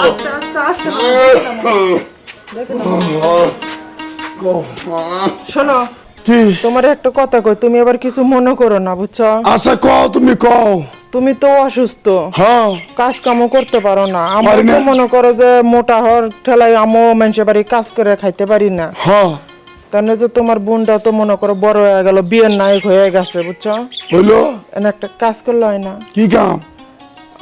আস্তে আস্তে আস্তে শোনো কি তোমার একটা কথা কই, তুমি আবার কিছু মনে করো না বুঝছো। আচ্ছা কও, তুমি কও। তুমি তো অসুস্থ, হ্যাঁ কাজ কামও করতে পারো না। আমার পারি তো না। মনে করো যে মোটা হওয়ার ঠেলায় আমও মানুষের বাড়ি কাজ করে খাইতে পারি না। হ্যাঁ তাহলে যে তোমার বোনটা তো মনে করো বড় হয়ে গেল, বিয়ের নায়ক হয়ে গেছে বুঝছো। হইলো এনে একটা কাজ করলে হয় না? কি কাম?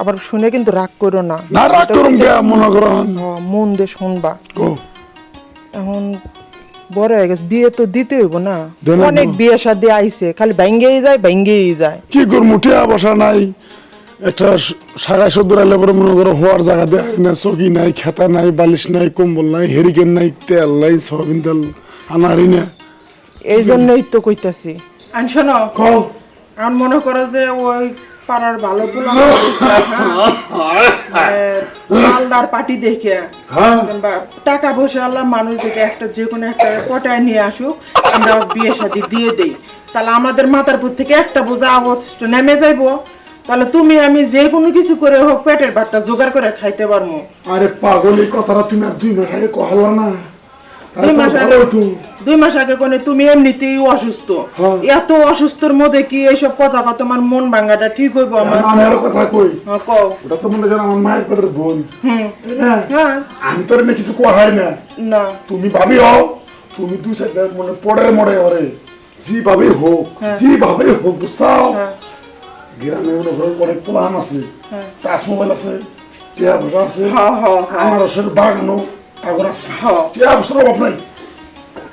আবার শুনে কিন্তু রাগ করো না। না রাগ করুন কে মনে করেন। মন দিয়ে শুনবা। কো এখন বড় হয়ে গেছে, বিয়ে তো দিতে হইব না। দেন না। অনেক বিয়ে শাদী আইছে, খালি ভাঙ্গেই যায়। কি করবো, টিয়া বসা নাই, একটা সাগাই সদ্দর আইলে পরে মনে করো হওয়ার জায়গা দেয় না, চকি নাই, খেতা নাই, বালিশ নাই, কম্বল নাই, হেরিকেন নাই, তেল নাই, সয়াবিন তেল আনারি না। এই জন্যই তো কইতাছি। আর শোনো, কও আর মনে করো যে ওই পাড়ার ভালো পোলা মালদার পার্টি দেখে হ্যাঁ কিংবা টাকা পয়সা আল্লাহ মানুষ দেখে একটা যে কোনো একটা পটায় নিয়ে আসুক, আমরা বিয়ে শাদী দিয়ে দেই। তাহলে আমাদের মাথার উপর থেকে একটা বোঝা অবশিষ্ট নেমে যাইবো। তাহলে তুমি আমি যে কোনো কিছু করে হোক পেটের ভাতটা জোগাড় করে খাইতে পারবো। আরে পাগল, এই কথাটা তুমি আর 2 মাস আগে কহলা না। 2 মাস আগে কোনে তুমি এমনিতেই অসুস্থ, এত অসুস্থর মধ্যে কি এইসব কথা তোমার মন ভাঙাটা ঠিক হইব? আমার আমি আরো কথা কই। কও। ওটা তো মনে করেন আমার মায়ের পেটের বোন। হ্যাঁ আমি তোর না কিছু কোয়া হয় না। না তুমি ভাবি হও, তুমি 2 সেকেন্ড মনে পড়ে মরে হরে জি ভাবি হোক, জি ভাবি হোক, বুঝছাও। গ্রামে মনে করেন অনেক প্লান আছে, টাচ মোবাইল আছে, টিয়া বাবা আছে, আমার আসলে বাগানো কাগর আছে, টিয়া বছর অভাব নাই।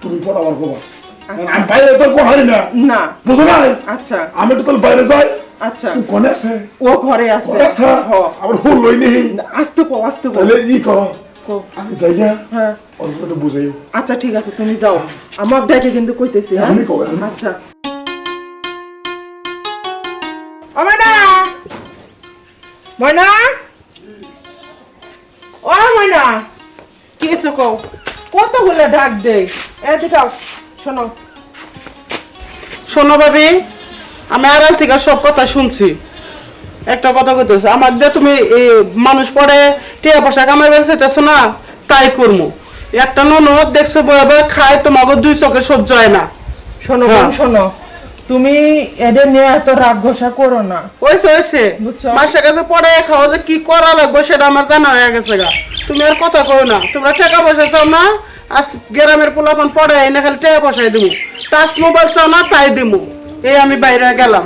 তুমি পড়া আমার কবা, আমি বাইরে তো কোয়া হয় না। না বুঝো না? আচ্ছা আমি তো তোর বাইরে যাই। আচ্ছা কোনে আছে? ও ঘরে আছে। আচ্ছা আবার হুল লই নেই। আস্তে কো আস্তে কো। তাহলে ই করো, আমি যাই না। হ্যাঁ অল্প একটু বুঝাইও। আচ্ছা ঠিক আছে, তুমি যাও, আমার ডেকে কিন্তু কইতেছি। হ্যাঁ আমি কই। আচ্ছা ও ময়না, ময়না, ও ময়না, কি এসে কও? কতগুলো ডাক দেই, এদিকে আও। শোনো শোনো ভাবি, আমি আড়াল থেকে সব কথা শুনছি। একটা কথা কইতেছে, আমার দিয়ে তুমি মানুষ পড়ে টিয়া পয়সা কামাই বেলছেতেছো না, তাই করবো। একটা ননদ দেখছো বয়ে খায়, তোমাকে 2 চোখে সহ্য হয় না। শোনো বোন, শোনো, তুমি এদের নিয়ে এত রাগ ঘষা করো না। হয়েছে বুঝছো? মাসের কাছে পড়ে খাওয়া যে কি করা লাগবে সেটা আমার জানা হয়ে গেছে গা। তুমি আর কথা কও না, তোমরা টাকা পয়সা চাও না, আজ গ্রামের পোলাপান পড়ে এনে খালি টাকা পয়সাই দিব, টাচ মোবাইল চাও না তাই দিব। এই আমি বাইরে গেলাম।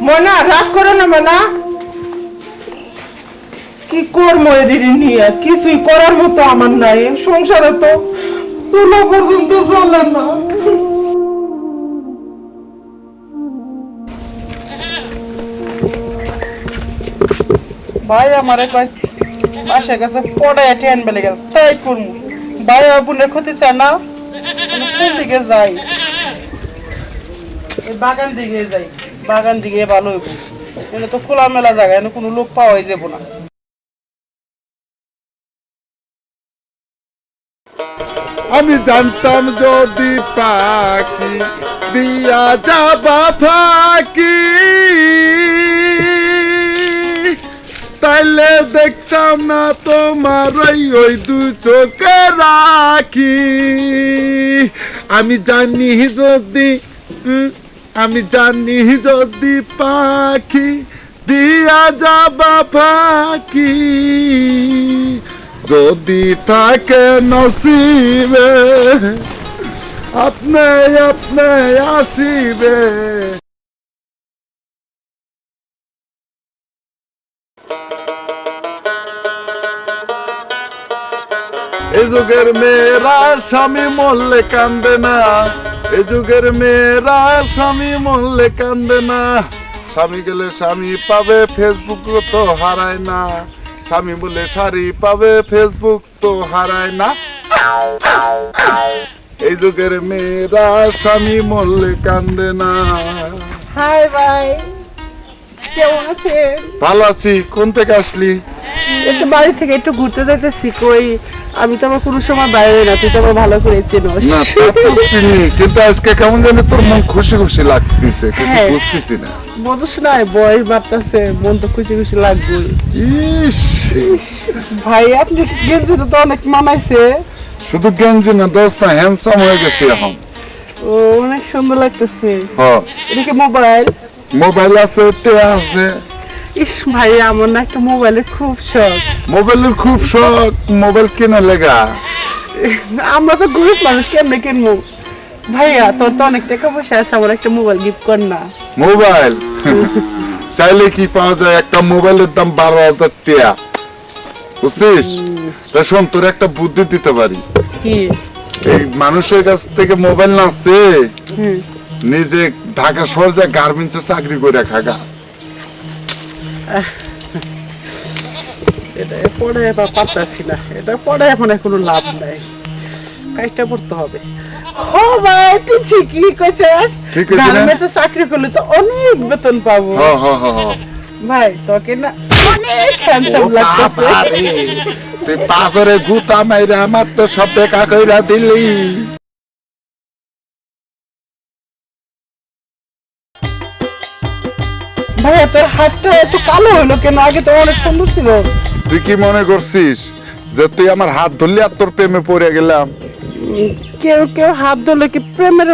ময়না রাগ করো না ময়না, কি করবো এদের নিয়ে? কিছুই করার মতো আমার নাই, সংসারে তো চুলো পর্যন্ত চলে না। ভাই আমার বাসা গেছে পড়ে ট্রেন বেলে গেল, তাই করবো। ভাই বোনের ক্ষতি চায় না, কোন দিকে যাই? এই বাগান দিকে যাই, বাগান দিকে ভালো হইব। এখানে তো খোলামেলা জায়গা, এখানে কোনো লোক পাওয়াই যাবো না। আমি জানতাম যদি পাখি দিয়া যাবা ফাঁকি, তাইলে দেখতাম না তোমার ওই 2 চোখে রাখি। আমি জানি যদি পাখি দিয়া যাবা ফাঁকি, যদি থাকে নসিবে আপনি আসিবে। এ যুগের মেয়েরা স্বামী মরলে কান্দে না, এ যুগের মেয়েরা স্বামী মরলে কান্দে না। স্বামী গেলে স্বামী পাবে, ফেসবুক তো হারায় না। স্বামী বলে শাড়ি পাবে, ফেসবুক তো হারায় না। এই যুগের মেয়েরা স্বামী মরলে কান্দে না। হাই ভাই, কেমন আছেন? ভালো আছি। কোন থেকে আসলি? একটু বাড়ি থেকে একটু ঘুরতে যাইতেছি। কই আমি তো আমার কোনো সময় বাইরে না, তুই তো আমার ভালো করে চেনোস। না তা তো চিনি, কিন্তু আজকে কেমন জানি তোর মন খুশি খুশি লাগতেছে, কিছু হ্যাঁ। বুঝতেছি না। বুঝছ না, বয়স বাড়তেছে, মন তো খুশি খুশি লাগবে। ইস, ভাই আপনি গেঞ্জি তো অনেক মানাইছে। শুধু গেঞ্জি না দোস্ত, না হ্যান্ডসাম হয়ে গেছে এখন। ও অনেক সুন্দর লাগতেছে। হ্যাঁ, এটা কি মোবাইল? মোবাইল আছে, টেয়া আছে। ইস ভাই, আমার না একটা মোবাইলের খুব শখ। মোবাইলের খুব শখ, মোবাইল কেনা লেগা। আমরা তো গরিব মানুষ, কেমনে কিনবো? ভাইয়া তোর তো অনেক টাকা পয়সা আছে, আমার একটা মোবাইল গিফট কর না। মোবাইল চাইলে কি পাওয়া যায়? একটা মোবাইলের দাম 12,000 টাকা, বুঝছিস? তা শোন, তোর একটা বুদ্ধি দিতে পারি। কি? এই মানুষের কাছ থেকে মোবাইল না আছে, নিজে ঢাকা শহর যা গার্মেন্টসে চাকরি করে খাগা। এটা পড়ে এবার পারতাছি না, এটা পড়ে এখন কোনো লাভ নাই, কাজটা করতে হবে। ও ভাই তুই ঠিকই কইছিস, ঠিক আছে না? গার্মেন্টসে চাকরি করলে তো অনেক বেতন পাবো। হ্যাঁ হ্যাঁ হ্যাঁ। ভাই তোকে না অনেক হ্যান্ডসাম লাগতেছে। তুই পাথরে গুতা মাইরা আমার তো সব দেখা কইরা দিলি। ভাইয়া তোর হাতটা একটু কালো হইলো কেন? আগে তো অনেক সুন্দর ছিল। তুই কি মনে করছিস যে তুই আমার হাত ধরলি আর তোর প্রেমে পড়ে গেলাম? কেউ কেউ হাত ধরলে কি প্রেমের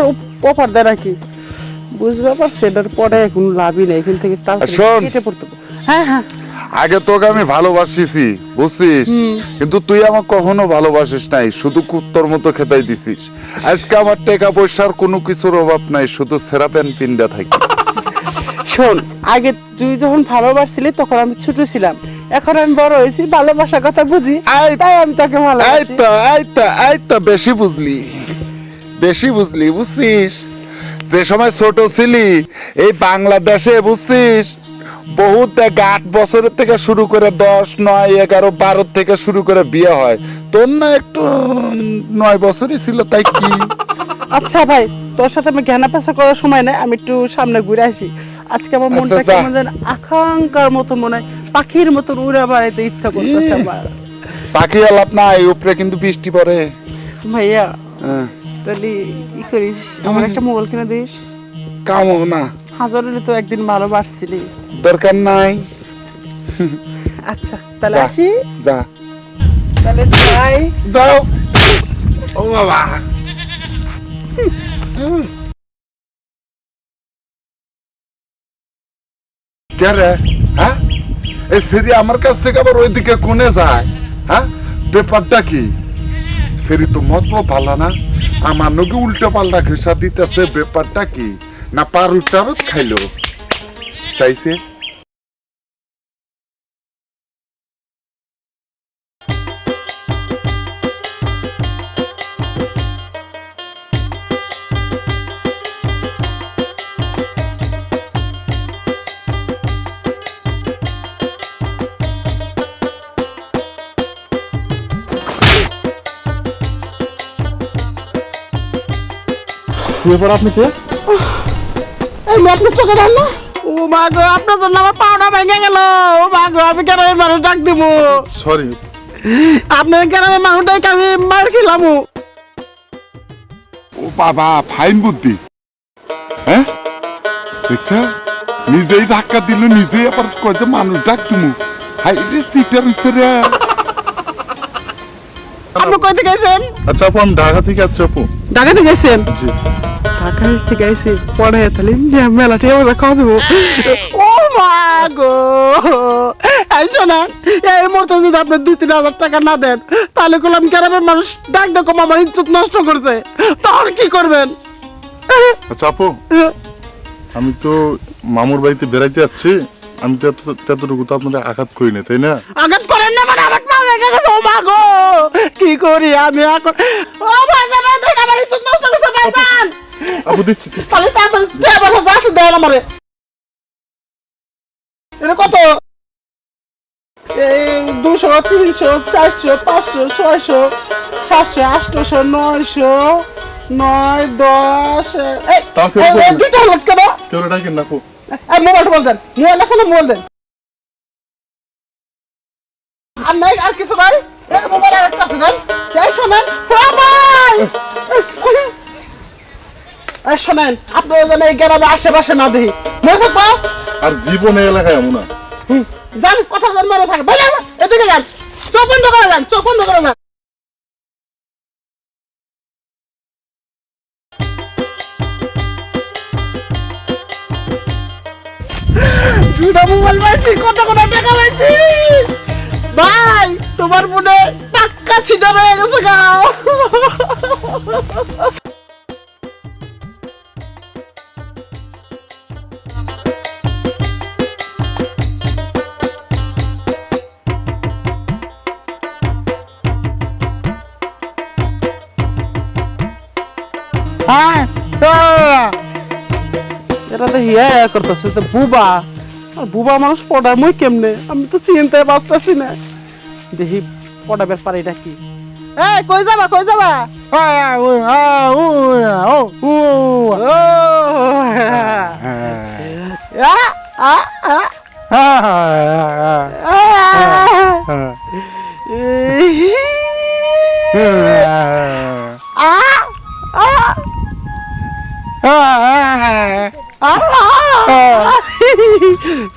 অফার দেয় নাকি? বুঝতে পারছি, এটার পরে কোনো লাভই নেই, এখান থেকে তাড়াতাড়ি শোন। কেটে পড়তে হবে। হ্যাঁ হ্যাঁ, আগে তোকে আমি ভালোবাসিছি, বুঝছিস? কিন্তু তুই আমাকে কখনো ভালোবাসিস নাই, শুধু কুত্তর মতো খেতাই দিছিস। আজকে আমার টাকা পয়সার কোনো কিছুর অভাব নাই, শুধু সেরা প্যান পিন্ডা থাকি। শোন, আগে তুই যখন ভালোবাসছিলি তখন আমি ছোট ছিলাম, এখন আমি বড় হয়েছি, ভালোবাসার কথা বুঝি, তাই আমি তাকে ভালোবাসি। বেশি বুঝলি, বেশি বুঝলি, বুঝছিস? যে সময় ছোট ছিলি এই বাংলাদেশে, বুঝছিস, বহুত 8 বছরের থেকে শুরু করে 10, 9, 11, 12 থেকে শুরু করে বিয়ে হয়। তোর না একটু 9 বছরই ছিল, তাই কি? আচ্ছা ভাই, তোর সাথে আমি জ্ঞানা পেশা করার সময় নাই, আমি একটু সামনে ঘুরে আসি। আজকে আমার মনটা আচ্ছা, যা। কেমন যেন আকাঙ্ক্ষার মতো মনে হয়, পাখির মতন উড়ে বেড়াইতে ইচ্ছা করতেছে আমার। পাখি আলাপ না, এই উপরে কিন্তু বৃষ্টি পড়ে। ভাইয়া হ্যাঁ, তাহলে ই করিস, আমার একটা মোবাইল কিনে দিস। কামো না, হাজার হলে তো একদিন ভালোবাসছিলি। দরকার নাই। আচ্ছা তাহলে যা, আসি, যা, তাহলে যাই। যাও। ও বাবা, কে রে? হ্যাঁ, এই সেরি আমার কাছ থেকে আবার ওইদিকে কোনে যায়? হ্যাঁ, ব্যাপারটা কি? সেরি তো মতলব ভালো না, আমার নগে উল্টো পাল্টা ঘেসা দিতেছে। ব্যাপারটা কি? না পারুট টারুট খাইলো চাইছে? এবার আপনি কে? এই মেয়ে আপনি চোখে দেন না? ও মা গো, আপনার জন্য আমার পাউডার ভেঙে গেল। ও মা গো, আমি কেন এই মানুষ ডাক দিব? সরি। আপনার কেন মানুষটাকে আমি মার খেলাম? ও বাবা, ফাইন বুদ্ধি। হ্যাঁ, দেখছ, নিজেই ধাক্কা দিল, নিজেই আবার কয় যে মানুষ ডাক দিমু। হাই রে, সিটার হইছে রে। আপনি কই থেকে গেছেন? আচ্ছা আপু, আমি ঢাকা থেকে আসছি আপু। ঢাকা থেকে গেছেন? জি। ঢাকা থেকে আইছি, পরে তাহলে মেলা ঠিক আছে, খাওয়া যাবো। ও মা গো, এই শোনেন, এই মুহূর্তে যদি আপনি 2-3 হাজার টাকা না দেন, তাহলে করলাম গ্রামের মানুষ ডাক দেখো আমার ইজ্জত নষ্ট করছে, তখন কি করবেন? আচ্ছা আপু, আমি তো মামুর বাড়িতে বেড়াইতে যাচ্ছি, আমি তো ততটুকু তো আপনাদের আঘাত করি না, তাই না? আঘাত করেন না মানে আমার পা ভেঙে গেছে। ও মা গো, কি করি আমি এখন? ও ভাইজান, দেখেন আমার ইজ্জত নষ্ট করছে ভাইজান। আপু দিচ্ছি। তাহলে তাড়াতাড়ি যে বসে যাচ্ছে দেন আমারে। এটা কত? এই 200, 300, 400, 500, 600, 700, 800, 900, 9, 10। এই তাও কেউ এই, বলবে? এই দুইটা হলো কেন? কেউ ডাকেন না আপু। মোবাইলটা বল দেন, মোবাইল আছে না? মোবাইল দেন। শোনেন ভাই এই শোনেন আপনারা যেন এই গ্রামে আশেপাশে না দেখি মনে থাকবা আর জীবনে এলাকায় এমন না যান কথা যান মনে থাকে বাইরে যান, এদিকে যান চোখ বন্ধ করে যান চোখ বন্ধ করে যান দুটা মোবাইল পাইছি কত টাকা পাইছি ভাই তোমার মনে পাক্কা ছিটা রয়ে গেছে গাও এটা তো হিয়া করতেছে তো বুবা আর বুবা মানুষ পড়ায় মই কেমনে আমি তো চিন্তায় বাঁচতেছি না দেখি পড়াবার পারে এটা কি এই কই যাবা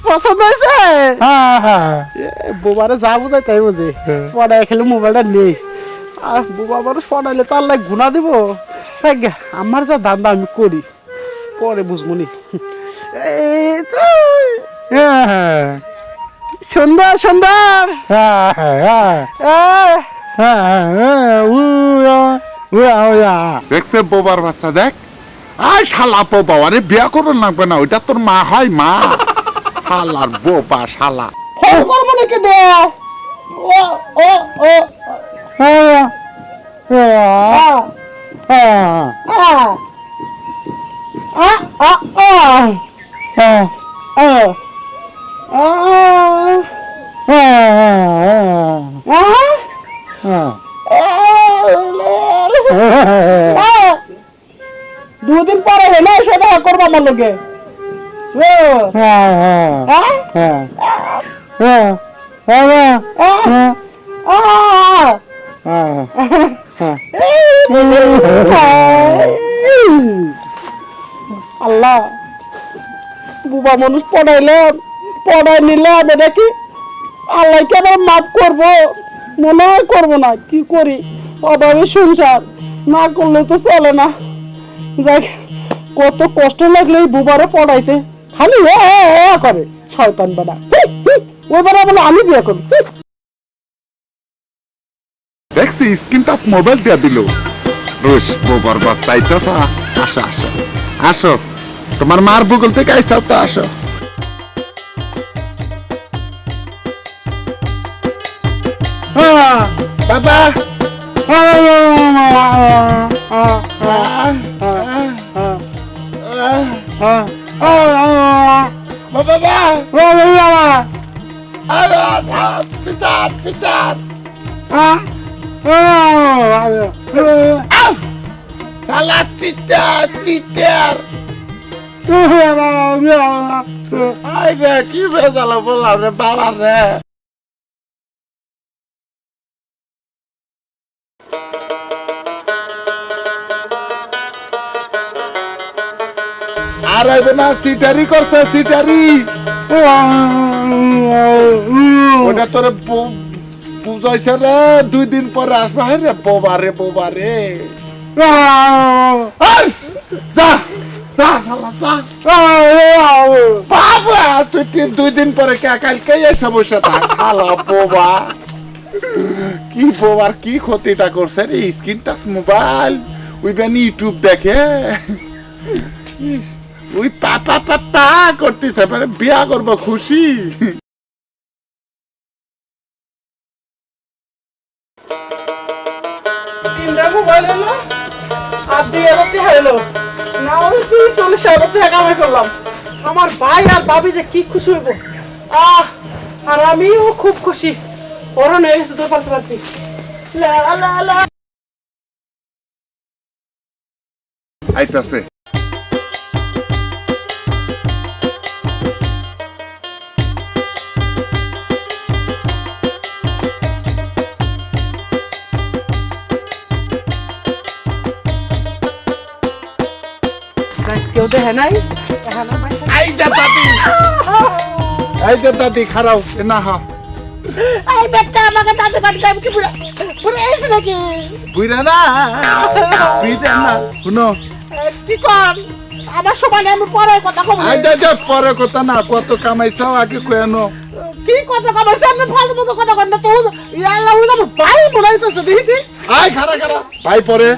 পছন্দ হয়েছে বোবারে যা বুঝাই তাই বুঝে পড়ায় খেলে মোবাইলটা নেই আর বোবা মানুষ পড়াইলে তার লাগে গুণা দিব আমার যা দান্দা আমি করি পরে বুঝবো নি সুন্দর সুন্দর দেখছে বোবার বাচ্চা দেখ আয় শালা বোবা আরে বিয়া করুন লাগবে না ওইটা তোর মা হয় মা শালার বোবা শালা ফোন করবো নাকি দে ও ও ও দুদিন পরে হলো সেটা করবো আমার লোকে আল্লাহ বুবা মানুষ পড়াইলাম পড়াই নিলাম এটা কি আল্লাহ কেন মাফ করবো মনে হয় করবো না কি করি অভাবে সংসার না করলে তো চলে না যাক কত কষ্ট লাগলে এই বুবারে পড়াইতে খালি করে শয়তান বেটা ওই বেড়া বলে আমি বিয়ে করবো দেখছি স্ক্রিন টাচ মোবাইল দিয়া দিল রোশ বোবার বাচ্চা আইতাছা আসো আসো আসো তোমার মার বুকল থেকে আইসাও তো আসো বাবা কি বেজালো বললাম রে বাবা রে আর আইবে না সিটারি করছে সিটারি ওটা তোরে বুঝাইছে রে 2 দিন পরে আসবে রে বোবারে বোবারে যা যা শালা যা বাবা তুই 2 দিন পরে কালকে এসে বসে থাক শালা বোবা কি বোবার কি ক্ষতিটা করছে রে স্ক্রিন টাচ মোবাইল ওই বেনি ইউটিউব দেখে ওই পাপা পাপা করতেছে মানে বিয়া করবো খুশি মোবাইল এলো আর 2000 হাইলো না ওই 40,000 টাকা কামাই করলাম আমার ভাই আর ভাবি যে কি খুশি হইব আর আমিও খুব খুশি পরন হয়ে গেছে 2 পাল্টি লা লা লা আইতাছে দেখে নাই এই যে দাদি খারাও এ না হা এই বেটা আমাকে দাঁতে কাটতে আমি কি পুরো পুরো এসে নাকি বুইরা না শুনো কি কর আমার সময় নেই, আমি পরে কথা কব আই যা পরে কথা না কত কামাইছাও আগে কয়ানো কি কথা কবাইছে আমি ফালতু মতো কথা কর না তো আল্লাহ উল্লাহ ভাই বলাইতেছে দেখি আই খারা ভাই পরে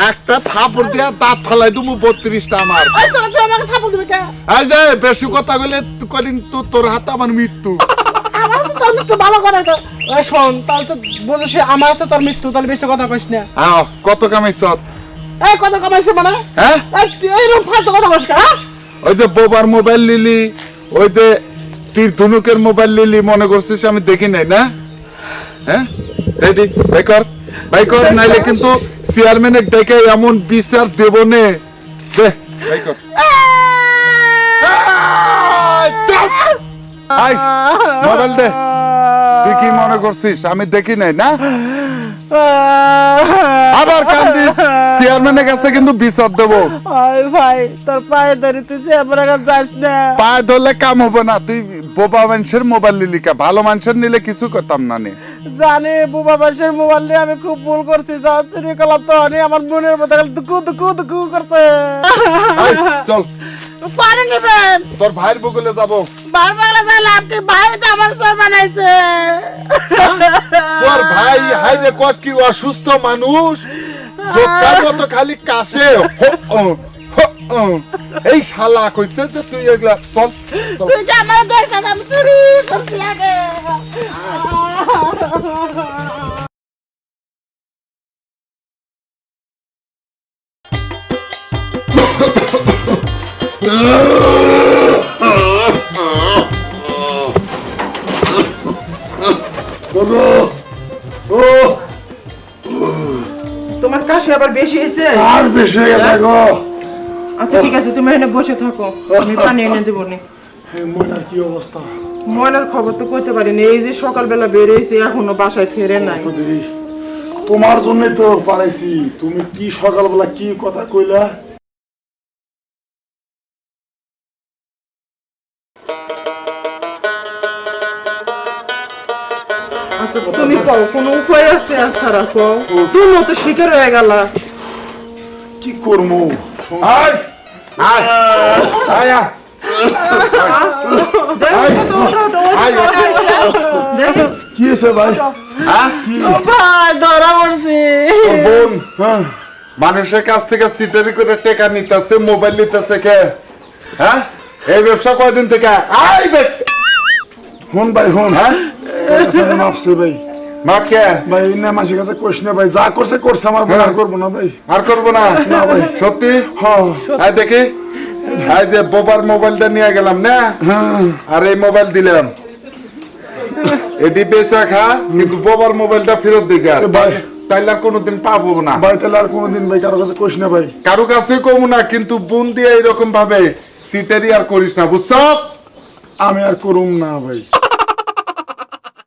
একটা থাপড় দিয়া দাঁত ফালাই দুমু 32টা আমার ওই সারা তুই আমাকে থাপড় দিবি কে আই যে বেশি কথা কইলে কদিন তো তোর হাতে আমার মৃত্যু আমার তো তোর মৃত্যু ভালো করে তো ওই শোন তাহলে তো বুঝছিস আমার তো তোর মৃত্যু, তাহলে বেশি কথা কইস না। হ্যাঁ কত কামাইছ এই কথা কবাইছে মানে হ্যাঁ এইরকম ফালতু কথা কইস কা ওই যে বোবার মোবাইল লিলি ওই যে তীর ধনুকের মোবাইল লিলি মনে করছিস আমি দেখি নাই না হ্যাঁ রেডি ভাই কর নাইলে কিন্তু চেয়ারম্যানের ডেকে এমন বিচার দেব নে দে ভাই কর আই মোবাইল দে তুই কি মনে করছিস আমি দেখি নাই না আবার কান্দিস চেয়ারম্যানের কাছে কিন্তু বিচার দেবো ওই ভাই তোর পায়ে ধরে তুই যে আমার কাছে যাস না। পায়ে ধরলে কাম হবে না তুই বোবা মানুষের মোবাইল নিলি কা ভালো মানুষের নিলে কিছু করতাম না নে জানি বুবা বাসের মোবাইল নিয়ে আমি খুব ভুল করছি, যা চুরি করলাম তো আমার মনের মধ্যে খালি দুকু করছে। আই, চল পরে নেবেন তোর ভাইয়ের বগলে যাবো বারবার যা লাভ কি ভাই তো আমার সর বানাইছে তোর ভাই হাই রে কস কি অসুস্থ মানুষ জোকার মতো খালি কাশে এই শালা কইছে যে তুই এগুলা চল চল তুই কি আমার দেখছ আমি চুরি করছি আগে বলো ও তোমার কাশি আবার বেশি হয়েছে? আর বেশি হয়ে গেছে গো আচ্ছা ঠিক আছে, তুমি এখানে বসে থাকো, আমি পানি এনে দেবো নি। ময়নার কি অবস্থা ময়নার খবর তো কইতে পারিনি, এই যে সকালবেলা বেরিয়েছি এখনো বাসায় ফেরে নাই। তো দিদি তোমার জন্য তো পারাইছি তুমি কি সকালবেলা কি কথা কইলা আচ্ছা তুমি কও কোনো উপায় আছে? আছাড়া কও, তুমি তো শিকার হয়ে গেলা। কি করবো আয় আয় আয় আয় দেখো তো, ওঠো, ওঠো, ওঠো, আয়। দেখো। কি হয়েছে ভাই হ্যাঁ কি ভাই ধরা পড়ছি। তোর বোন হ্যাঁ মানুষের কাছ থেকে সিটারি করে টাকা নিতেছে মোবাইল নিতেছে কে হ্যাঁ এই ব্যবসা কয়দিন থেকে আই বেট হন ভাই হন হ্যাঁ মাপছে ভাই মাপ কে ভাই না মাসের কাছে কোশ না ভাই যা করছে করছে আমার বোন আর করবো না ভাই আর করবো না না ভাই সত্যি হ্যাঁ আয় দেখি আয় যে বোবার মোবাইলটা নিয়ে গেলাম না হ্যাঁ আর এই মোবাইল দিলাম এটি বেচা খা কিন্তু বোবার মোবাইলটা ফেরত দিকে আর ভাই তাইলে আর কোনোদিন পাবো না ভাই তাহলে আর কোনোদিন ভাই কারো কাছে কোশ না ভাই কারো কাছে কমু না কিন্তু বোন দিয়ে এরকম ভাবে সিটারি আর করিস না বুঝছ আমি আর করুম না ভাই